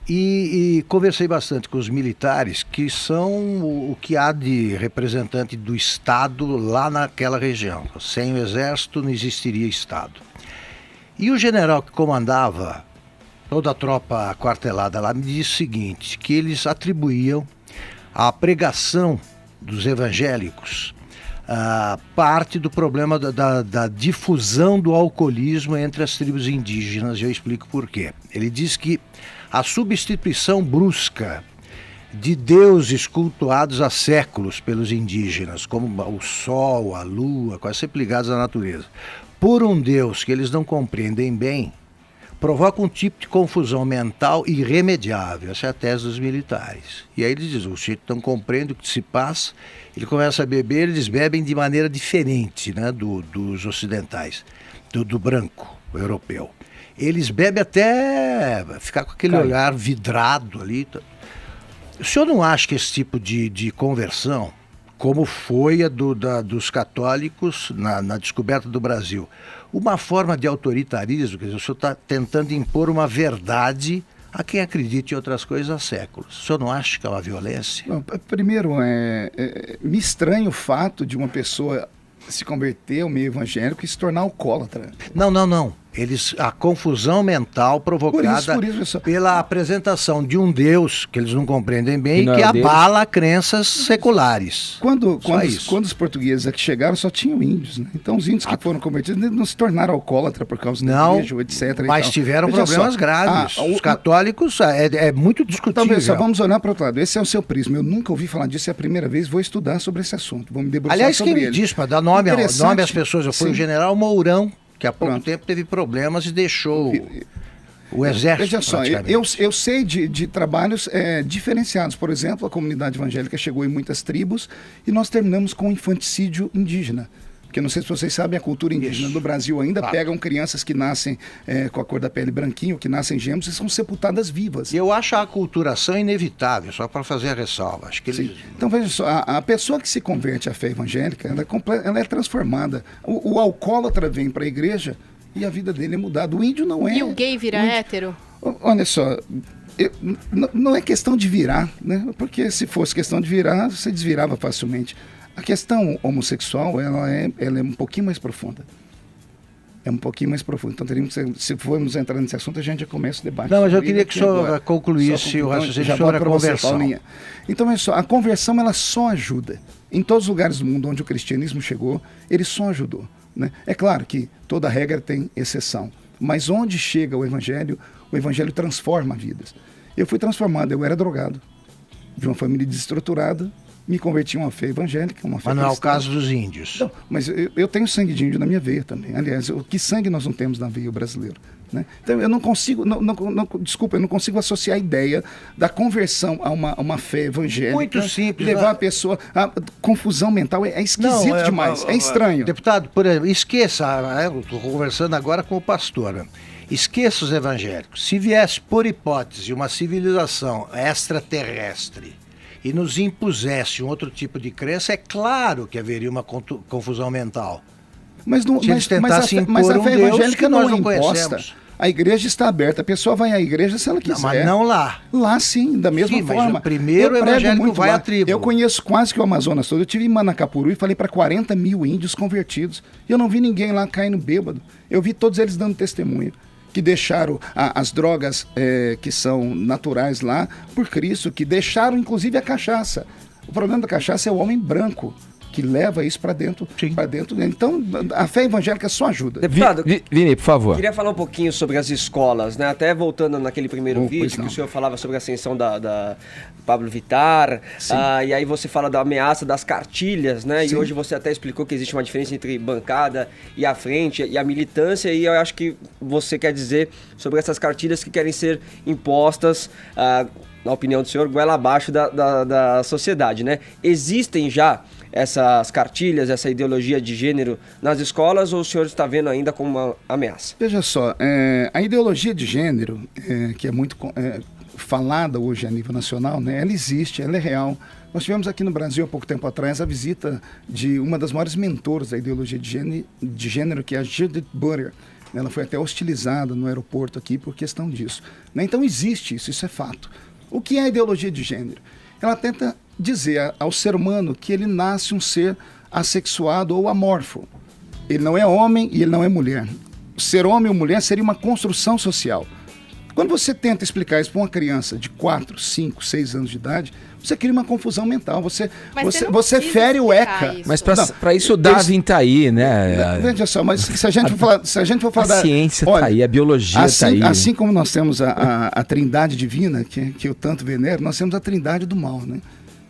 E conversei bastante com os militares, que são o que há de representante do Estado lá naquela região. Sem o Exército não existiria Estado. E o general que comandava toda a tropa aquartelada lá me disse o seguinte, que eles atribuíam à pregação dos evangélicos parte do problema da difusão do alcoolismo entre as tribos indígenas, e eu explico por quê. Ele diz que a substituição brusca de deuses cultuados há séculos pelos indígenas, como o sol, a lua, quase sempre ligados à natureza, por um Deus que eles não compreendem bem, provoca um tipo de confusão mental irremediável. Essa é a tese dos militares. E aí eles dizem, o sujeito não compreende o que se passa, ele começa a beber, eles bebem de maneira diferente, né, dos ocidentais, do branco europeu. Eles bebem até ficar com aquele olhar vidrado ali. O senhor não acha que esse tipo de conversão, como foi a dos católicos na descoberta do Brasil, uma forma de autoritarismo, quer dizer, o senhor está tentando impor uma verdade a quem acredita em outras coisas há séculos. O senhor não acha que é uma violência? Bom, primeiro, me estranha o fato de uma pessoa se converter ao meio evangélico e se tornar alcoólatra. Não. A confusão mental provocada por isso, pela apresentação de um Deus que eles não compreendem bem e que é abala crenças seculares. Quando os portugueses aqui chegaram, só tinham índios, né? Então os índios que foram convertidos não se tornaram alcoólatras por causa da igreja, etc. Mas tiveram problemas graves. Os católicos é muito discutível. Então, pessoal, vamos olhar para o outro lado. Esse é o seu prisma. Eu nunca ouvi falar disso, é a primeira vez. Vou estudar sobre esse assunto. Vou me debruçar sobre ele. Aliás, quem me diz, para dar nome às pessoas, foi o general Mourão, que há pouco tempo teve problemas e deixou o exército. Veja só, eu sei de trabalhos diferenciados. Por exemplo, a comunidade evangélica chegou em muitas tribos e nós terminamos com o infanticídio indígena. Porque não sei se vocês sabem, a cultura indígena do Brasil ainda pegam crianças que nascem com a cor da pele branquinho, que nascem gêmeos e são sepultadas vivas. Eu acho a aculturação inevitável, só para fazer a ressalva. Acho que Então, veja só, a pessoa que se converte à fé evangélica, ela é transformada. O alcoólatra vem para a igreja e a vida dele é mudada. O índio não é. E o gay vira hétero? Olha só, não é questão de virar, né? Porque se fosse questão de virar, você desvirava facilmente. A questão homossexual, ela é um pouquinho mais profunda. É um pouquinho mais profundo. Então, se formos entrar nesse assunto, a gente já começa o debate. Não, mas eu queria que o senhor concluísse o raciocínio sobre a conversão. Então, é só, a conversão, ela só ajuda. Em todos os lugares do mundo onde o cristianismo chegou, ele só ajudou, né? É claro que toda regra tem exceção. Mas onde chega o evangelho transforma vidas. Eu fui transformado, eu era drogado, de uma família desestruturada, me converti em uma fé evangélica, uma fé Mas não é o cristã. caso dos índios. Não, mas eu tenho sangue de índio na minha veia também. Aliás, que sangue nós não temos na veia brasileira? Né? Então eu não consigo, desculpa, eu não consigo associar a ideia da conversão a uma fé evangélica. Muito simples. Levar a pessoa a confusão mental é esquisito demais, é estranho. Deputado, por exemplo, esqueça, eu estou conversando agora com o pastor, né? Esqueça os evangélicos. Se viesse, por hipótese, uma civilização extraterrestre e nos impusesse um outro tipo de crença, é claro que haveria uma confusão mental. Mas a fé evangélica não é imposta. A igreja está aberta, a pessoa vai à igreja se ela quiser. Não, mas não lá. Lá sim, da mesma forma. Mas o primeiro evangélico vai à tribo. Eu conheço quase que o Amazonas todo. Eu estive em Manacapuru e falei para 40 mil índios convertidos. E eu não vi ninguém lá caindo bêbado. Eu vi todos eles dando testemunho. Que deixaram as drogas que são naturais lá por Cristo, que deixaram inclusive a cachaça. O problema da cachaça é o homem branco, que leva isso para dentro. Então, a fé evangélica só ajuda. Deputado, Vini, por favor. Queria falar um pouquinho sobre as escolas, né? Até voltando naquele primeiro vídeo que o senhor falava sobre a ascensão da Pablo Vittar, e aí você fala da ameaça das cartilhas, né? Sim. E hoje você até explicou que existe uma diferença entre bancada e a frente e a militância, e eu acho que você quer dizer sobre essas cartilhas que querem ser impostas, na opinião do senhor, goela abaixo da sociedade, né? Existem já essas cartilhas, essa ideologia de gênero nas escolas, ou o senhor está vendo ainda como uma ameaça? Veja só, a ideologia de gênero, que é muito falada hoje a nível nacional, né, ela existe, ela é real. Nós tivemos aqui no Brasil, há pouco tempo atrás, a visita de uma das maiores mentoras da ideologia de gênero, que é a Judith Butler. Ela foi até hostilizada no aeroporto aqui por questão disso. Né? Então existe isso é fato. O que é a ideologia de gênero? Ela tenta dizer ao ser humano que ele nasce um ser assexuado ou amorfo. Ele não é homem e ele não é mulher. Ser homem ou mulher seria uma construção social. Quando você tenta explicar isso para uma criança de 4, 5, 6 anos de idade, você cria uma confusão mental. Você fere o ECA. Isso. Mas para isso o Darwin está aí, né? Veja só, mas se a gente for falar a ciência está aí, a biologia está aí. Assim como nós temos a trindade divina, que eu tanto venero, nós temos a trindade do mal, né?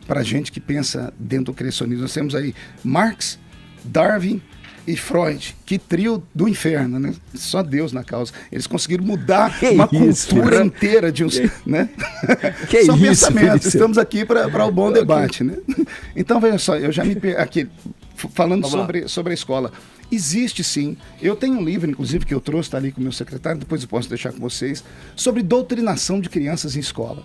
Para a gente que pensa dentro do criacionismo. Nós temos aí Marx, Darwin e Freud, que trio do inferno, né? Só Deus na causa. Eles conseguiram mudar uma cultura inteira de uns, né? São isso, pensamentos. Felício? Estamos aqui para o bom debate, né? Então, veja só, eu já me aqui falando sobre a escola. Existe sim. Eu tenho um livro, inclusive, que eu trouxe, está ali com o meu secretário, depois eu posso deixar com vocês, sobre doutrinação de crianças em escola.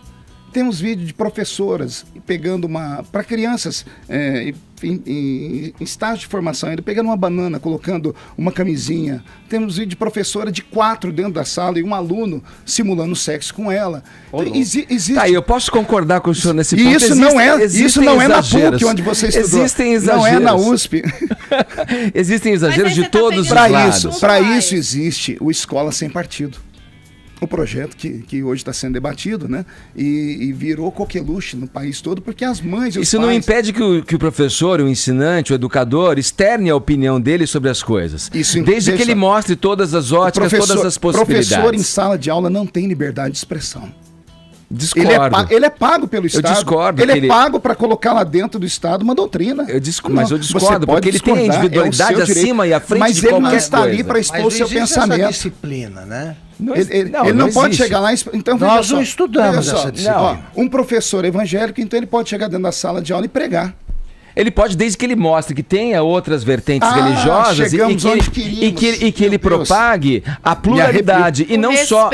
Temos vídeos de professoras pegando para crianças em estágio de formação, ainda pegando uma banana, colocando uma camisinha. Temos vídeo de professora de 4 dentro da sala e um aluno simulando sexo com ela. Existe. Tá, eu posso concordar com o senhor nesse ponto. E isso não é na PUC, onde você estudou. Existem exageros. Não é na USP. Existem exageros de todos os lados. Para isso existe o Escola Sem Partido. O projeto que hoje está sendo debatido, né? E virou coqueluche no país todo, porque as mães e os Isso pais... não impede que o professor, o ensinante, o educador externe a opinião dele sobre as coisas. Desde que ele mostre todas as óticas, todas as possibilidades. O professor em sala de aula não tem liberdade de expressão. Discordo. Ele é pago pelo Estado. Eu discordo. Ele é pago para colocar lá dentro do Estado uma doutrina. Mas eu discordo, porque ele tem a individualidade acima e à frente de qualquer coisa. Mas ele não está ali para expor o seu pensamento. Essa disciplina, né? Ele não pode chegar lá... Então, nós não estudamos essa disciplina. Um professor evangélico, então ele pode chegar dentro da sala de aula e pregar. Ele pode, desde que ele mostre que tenha outras vertentes religiosas e que ele propague a pluralidade e não só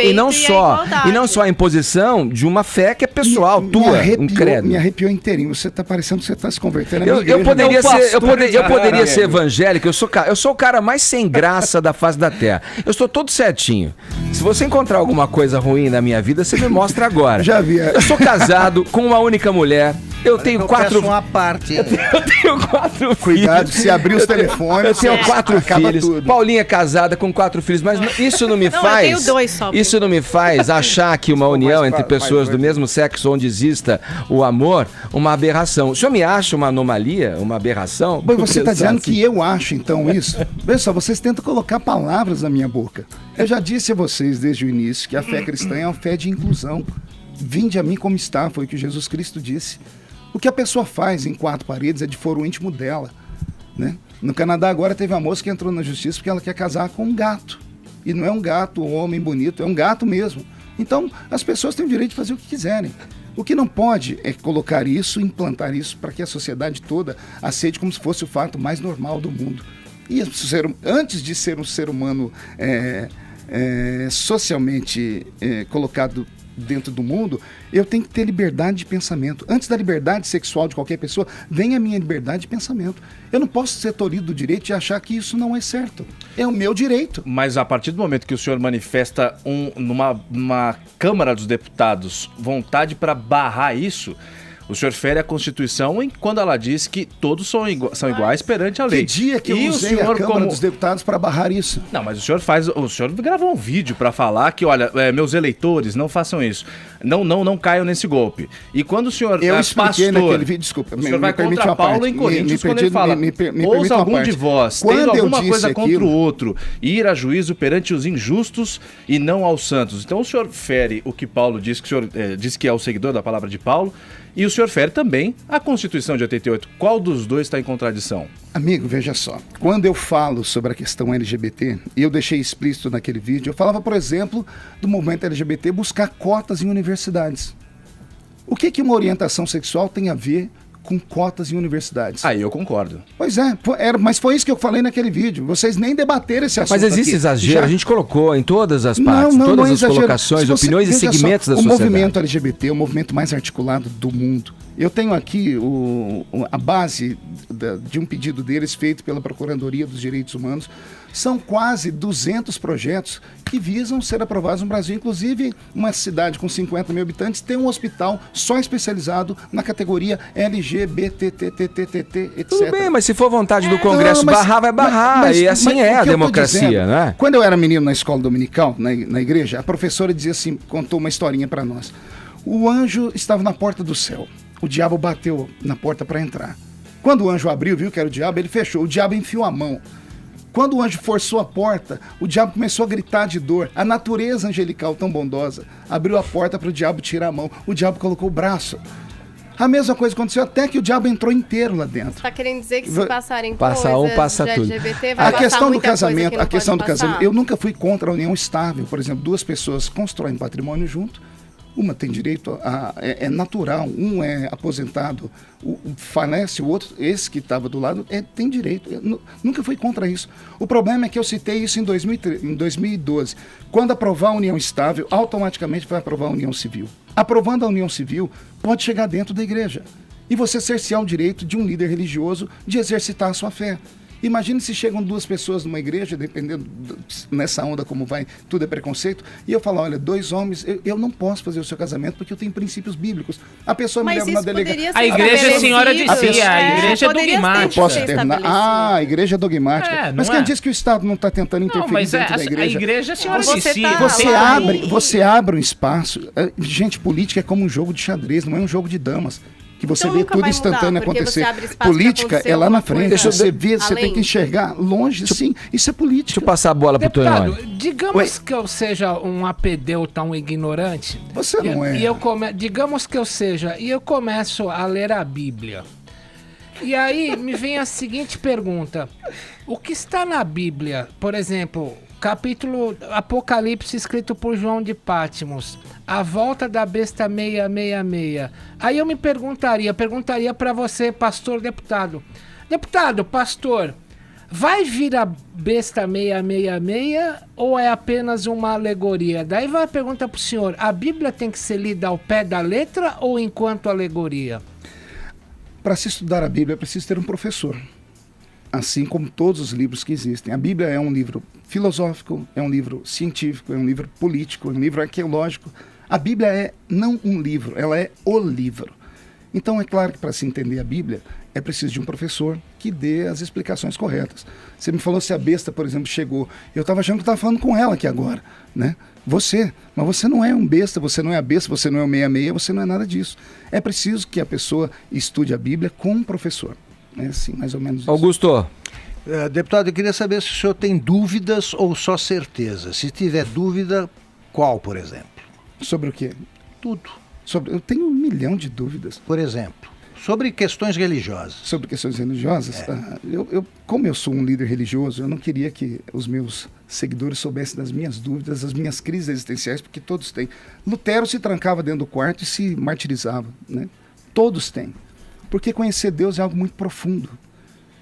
a imposição de uma fé que é pessoal, um credo. Me arrepiou inteirinho. Você está parecendo que você está se convertendo. Eu poderia ser evangélico. Eu sou o cara mais sem graça da face da terra. Eu estou todo certinho. Se você encontrar alguma coisa ruim na minha vida, você me mostra agora. Já vi. Eu sou casado com uma única mulher. Eu tenho 4... uma parte. Eu tenho 4 filhos. Cuidado, se abrir os telefones. Eu tenho 4 filhos. Tudo. Paulinha é casada com 4 filhos, mas isso não me faz. Eu tenho 2 só. Isso não me faz achar que uma união entre pessoas do mesmo sexo onde exista o amor, uma aberração. O senhor me acha uma anomalia, uma aberração? Pois você está dizendo que eu acho então isso? Veja só, vocês tentam colocar palavras na minha boca. Eu já disse a vocês desde o início que a fé cristã é uma fé de inclusão. Vinde a mim como está, foi o que Jesus Cristo disse. O que a pessoa faz em 4 paredes é de foro íntimo dela, né? No Canadá agora teve uma moça que entrou na justiça porque ela quer casar com um gato. E não é um gato, um homem bonito, é um gato mesmo. Então, as pessoas têm o direito de fazer o que quiserem. O que não pode é colocar isso, implantar isso para que a sociedade toda aceite como se fosse o fato mais normal do mundo. E antes de ser um ser humano socialmente colocado dentro do mundo, eu tenho que ter liberdade de pensamento. Antes da liberdade sexual de qualquer pessoa, vem a minha liberdade de pensamento. Eu não posso ser tolhido do direito de achar que isso não é certo. É o meu direito. Mas a partir do momento que o senhor manifesta numa Câmara dos Deputados vontade para barrar isso, o senhor fere a Constituição quando ela diz que todos são iguais perante a lei. Que dia que eu usei a Câmara dos Deputados para barrar isso? Não, mas o senhor gravou um vídeo para falar que, olha, meus eleitores, não façam isso. Não caiam nesse golpe. E quando o senhor expliquei naquele vídeo, desculpa, o senhor vai contra Paulo em Coríntios quando ele fala, ouça algum de vós, tendo alguma coisa contra o outro, ir a juízo perante os injustos e não aos santos. Então o senhor fere o que Paulo diz, que o senhor diz que é o seguidor da palavra de Paulo, e o senhor fere também a Constituição de 88. Qual dos dois está em contradição? Amigo, veja só. Quando eu falo sobre a questão LGBT, e eu deixei explícito naquele vídeo, eu falava, por exemplo, do movimento LGBT buscar cotas em universidades. O que uma orientação sexual tem a ver com cotas em universidades? Aí eu concordo. Pois é, mas foi isso que eu falei naquele vídeo. Vocês nem debateram esse assunto. Mas existe exagero, a gente colocou em todas as partes, todas as colocações, opiniões e segmentos da sociedade. O movimento LGBT é o movimento mais articulado do mundo. Eu tenho aqui a base de um pedido deles feito pela Procuradoria dos Direitos Humanos. São quase 200 projetos que visam ser aprovados no Brasil. Inclusive, uma cidade com 50 mil habitantes tem um hospital só especializado na categoria LGBTTTTT, etc. Tudo bem, mas se for vontade do Congresso barrar, vai barrar. E assim é a democracia, né? Quando eu era menino na escola dominical, na igreja, a professora dizia assim, contou uma historinha para nós. O anjo estava na porta do céu. O diabo bateu na porta para entrar. Quando o anjo abriu, viu que era o diabo, ele fechou. O diabo enfiou a mão. Quando o anjo forçou a porta, o diabo começou a gritar de dor. A natureza angelical tão bondosa abriu a porta para o diabo tirar a mão. O diabo colocou o braço. A mesma coisa aconteceu até que o diabo entrou inteiro lá dentro. Você tá querendo dizer que se passarem Passa coisas passa de tudo. LGBT, vai A passar questão do muita coisa casamento, que não a questão do pode passar? casamento, eu nunca fui contra a união estável. Por exemplo, duas pessoas constroem patrimônio junto, uma tem direito é natural, um é aposentado, falece, o outro, esse que estava do lado, tem direito. Eu nunca fui contra isso. O problema é que eu citei isso em 2012. Quando aprovar a união estável, automaticamente vai aprovar a união civil. Aprovando a união civil, pode chegar dentro da igreja e você cercear o direito de um líder religioso de exercitar a sua fé. Imagine se chegam duas pessoas numa igreja, dependendo nessa onda como vai, tudo é preconceito, e eu falo, olha, dois homens, eu não posso fazer o seu casamento porque eu tenho princípios bíblicos. A pessoa me leva na delegacia. A igreja, a senhora dizia, a igreja é dogmática. Posso terminar? A igreja é dogmática. Mas quem diz que o Estado não está tentando interferir dentro da igreja? A igreja, a senhora dizia. Você abre um espaço. Gente, política é como um jogo de xadrez, não é um jogo de damas. Que você então vê tudo instantâneo acontecer. Política é lá na frente. Você vê, você tem que enxergar longe. Sim, isso é política. Deixa eu passar a bola pro Tonhão. Digamos que eu seja um apedeuta, um ignorante. Você não é. Digamos que eu seja, e eu começo a ler a Bíblia. E aí me vem a seguinte pergunta. O que está na Bíblia, por exemplo, capítulo Apocalipse escrito por João de Patmos, a volta da besta 666. Aí eu perguntaria para você, pastor deputado. Deputado, pastor, vai vir a besta 666 ou é apenas uma alegoria? Daí vai a pergunta pro senhor, a Bíblia tem que ser lida ao pé da letra ou enquanto alegoria? Para se estudar a Bíblia é preciso ter um professor. Assim como todos os livros que existem. A Bíblia é um livro filosófico, é um livro científico, é um livro político, é um livro arqueológico. A Bíblia é não um livro, ela é o livro. Então é claro que para se entender a Bíblia é preciso de um professor que dê as explicações corretas. Você me falou se a besta, por exemplo, chegou. Eu estava achando que estava falando com ela aqui agora, né? Mas você não é um besta, você não é a besta, você não é o 66, você não é nada disso. É preciso que a pessoa estude a Bíblia com um professor. É assim, mais ou menos isso. Augusto. Deputado, eu queria saber se o senhor tem dúvidas ou só certeza. Se tiver dúvida, qual, por exemplo? Sobre o quê? Tudo. Eu tenho 1 milhão de dúvidas. Por exemplo, sobre questões religiosas. Sobre questões religiosas? Como eu sou um líder religioso, eu não queria que os meus seguidores soubessem das minhas dúvidas, das minhas crises existenciais, porque todos têm. Lutero se trancava dentro do quarto e se martirizava, né? Todos têm. Porque conhecer Deus é algo muito profundo.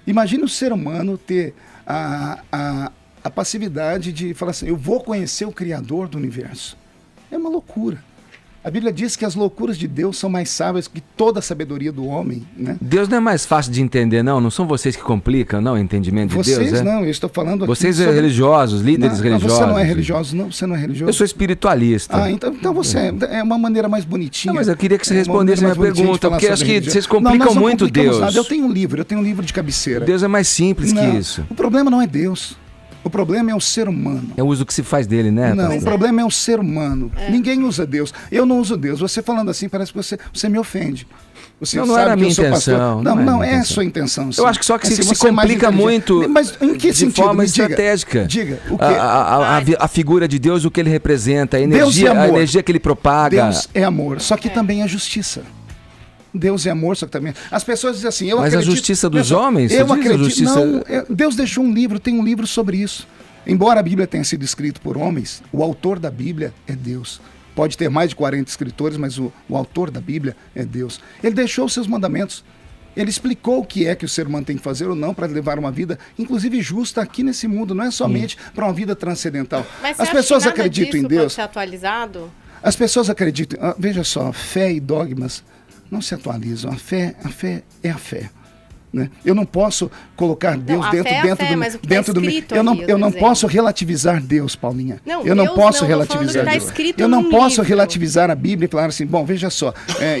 Imagina o ser humano ter a passividade de falar assim, eu vou conhecer o Criador do universo. É uma loucura. A Bíblia diz que as loucuras de Deus são mais sábias que toda a sabedoria do homem, né? Deus não é mais fácil de entender, não? Não são vocês que complicam, não, o entendimento de Deus? Vocês não, eu estou falando aqui... Vocês são religiosos, líderes religiosos. Você não é religioso, não? Você não é religioso? Eu sou espiritualista. Então você é uma maneira mais bonitinha. Não, mas eu queria que você respondesse a minha pergunta, porque acho que vocês complicam muito Deus. Nada. Eu tenho um livro de cabeceira. Deus é mais simples que isso. O problema não é Deus. O problema é o ser humano. É o uso que se faz dele, né? Não, o problema é o ser humano. Ninguém usa Deus. Eu não uso Deus. Você falando assim, parece que você me ofende. Você não era a minha intenção. Não é a sua intenção. Sim. Eu acho que só que se complica muito. Mas em que sentido? De forma estratégica. Diga. O quê? A figura de Deus, o que ele representa, a energia que ele propaga. Deus é amor, só que também é justiça. Deus é amor, só que também... As pessoas dizem assim, Mas a justiça dos homens? Eu acredito... Não, Deus deixou um livro, tem um livro sobre isso. Embora a Bíblia tenha sido escrita por homens, o autor da Bíblia é Deus. Pode ter mais de 40 escritores, mas o autor da Bíblia é Deus. Ele deixou os seus mandamentos. Ele explicou o que é que o ser humano tem que fazer ou não para levar uma vida, inclusive justa aqui nesse mundo, não é somente para uma vida transcendental. Mas as pessoas acreditam em Deus. Pode ser atualizado? As pessoas acreditam... veja só, fé e dogmas não se atualizam. A fé é a fé. Né? Eu não posso colocar Deus dentro do meu. Eu não posso relativizar Deus, Paulinha. Eu não posso relativizar Deus. Eu não posso relativizar a Bíblia e falar assim, bom, veja só,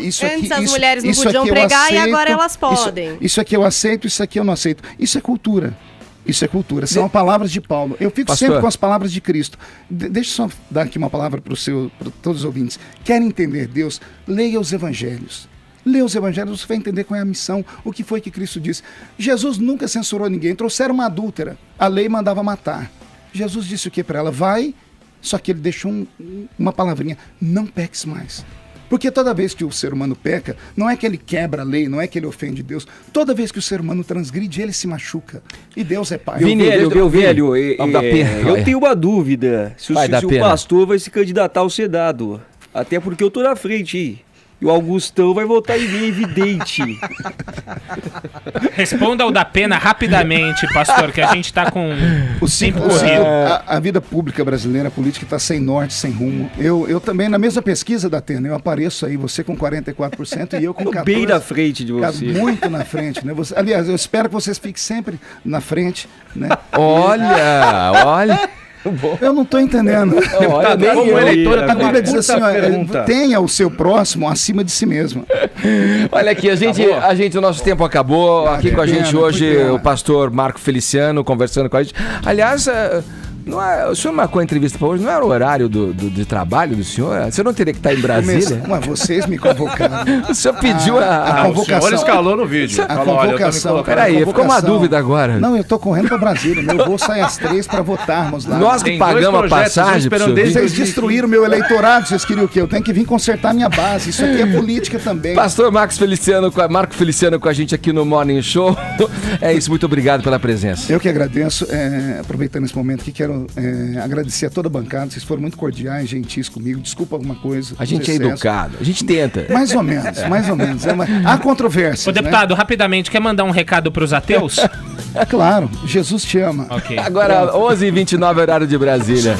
isso aqui. Antes as mulheres não podiam pregar e agora elas podem. Isso aqui eu aceito, isso aqui eu não aceito. Isso é cultura. Isso é cultura. São palavras de Paulo. Eu fico sempre com as palavras de Cristo. Deixa eu só dar aqui uma palavra para todos os ouvintes. Querem entender Deus? Leia os evangelhos. Lê os evangelhos, você vai entender qual é a missão, o que foi que Cristo disse. Jesus nunca censurou ninguém. Trouxeram uma adúltera. A lei mandava matar. Jesus disse o que para ela? Vai, só que ele deixou uma palavrinha. Não peques mais. Porque toda vez que o ser humano peca, não é que ele quebra a lei, não é que ele ofende Deus. Toda vez que o ser humano transgride, ele se machuca. E Deus é pai. Velho, eu eu tenho uma dúvida. Se o pastor vai se candidatar ao Senado. Até porque eu tô na frente. E o Augustão vai votar em mim, evidente. Responda ao da Pena rapidamente, pastor, que a gente tá com a vida pública brasileira, a política está sem norte, sem rumo. Eu também, na mesma pesquisa da Atena, eu apareço aí, você com 44% e eu com 14%. Bem na frente de você. Muito na frente, né? Aliás, eu espero que vocês fiquem sempre na frente, né? Olha. Eu não estou entendendo. Como eleitora, a Bíblia diz assim, tenha o seu próximo acima de si mesmo. Olha aqui, o nosso tempo acabou. Aqui com a gente hoje o pastor Marco Feliciano conversando com a gente. Aliás, o senhor marcou a entrevista para hoje, não era o horário de trabalho do senhor? Você não teria que estar em Brasília? Vocês me convocaram. O senhor pediu a convocação. O senhor escalou no vídeo. A convocação. Peraí, ficou uma dúvida agora. Não, eu tô correndo para Brasília. Meu voo sai às 3 para votarmos lá. Nós que pagamos a passagem. Vocês destruíram meu eleitorado, vocês queriam o quê? Eu tenho que vir consertar minha base. Isso aqui é política também. Pastor Marco Feliciano com a gente aqui no Morning Show. É isso, muito obrigado pela presença. Eu que agradeço. Aproveitando esse momento aqui, quero agradecer a toda a bancada. Vocês foram muito cordiais, gentis comigo. Desculpa alguma coisa. A gente é educado, a gente tenta. Mais ou menos. Há controvérsias. Ô, deputado, rapidamente, quer mandar um recado para os ateus? Claro, Jesus te ama. Okay. Agora, 11h29, horário de Brasília.